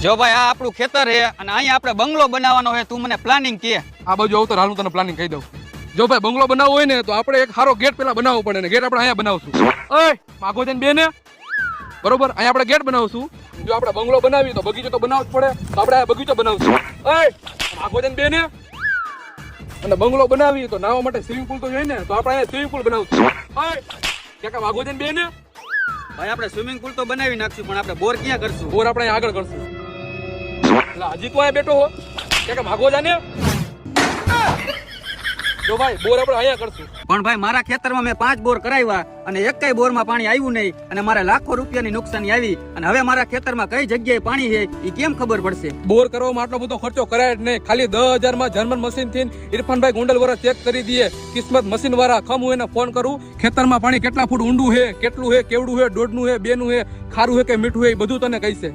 જો ભાઈ આ આપણું ખેતર છે અને અહીંયા આપણે બંગલો બનાવવાનો છે. તું મને પ્લાનિંગ કે. આ બાજુ આવતો હાલ હું તને પ્લાનિંગ કહી દઉં. જો ભાઈ બંગલો બનાવવો હોય ને તો આપણે એક સારો ગેટ પેલા બનાવવો પડે ને ગેટ આપણે અહીંયા બનાવશું. ઓય માગો જઈને બે ને બરોબર અહીંયા આપણે ગેટ બનાવશું. જો આપણે બંગલો બનાવી તો બગીચો તો બનાવવો જ પડે તો આપણે આ બગીચો બનાવશું. ઓય માગો જઈને બે ને અને બંગલો બનાવી તો નાવા માટે સ્વિમિંગ પુલ તો જોઈએ ને તો આપણે અહીંયા સ્વિમિંગ પુલ બનાવશું. ઓય કાકા માગો જઈને બે ને ભાઈ આપણે સ્વિમિંગ પુલ તો બનાવી નાખશું પણ આપણે બોર ક્યાં કરશું? બોર આપણે અહીંયા આગળ કરશું. એટલે હજી તો અહીંયા બેઠો હો કાકા માગો જાને જો ભાઈ બોર આપણે અહીંયા કરશું. પણ ભાઈ મારા ખેતરમાં મેં 5 બોર કરાવ્યા અને એકેય બોરમાં પાણી આવ્યું નહીં અને મારે લાખો રૂપિયાની નુકસાની આવી અને હવે મારા ખેતરમાં કઈ જગ્યાએ પાણી છે એ કેમ ખબર પડશે? બોર કરવામાં આટલો બધો ખર્ચો કરાય જ નહીં. ખાલી 10,000 માં જર્મન મશીન થી ઇરફાનભાઈ ગોંડલ વાળા ચેક કરી દઈએ. કિસ્મત મશીન વાળા ખમ હું એને ફોન કરું. ખેતરમાં પાણી કેટલા ફૂટ ઊંડું છે, કેટલું છે, કેવડું છે, 1.5 નું છે, 2 નું છે, ખારું છે કે મીઠું છે એ બધું તને કહીશે.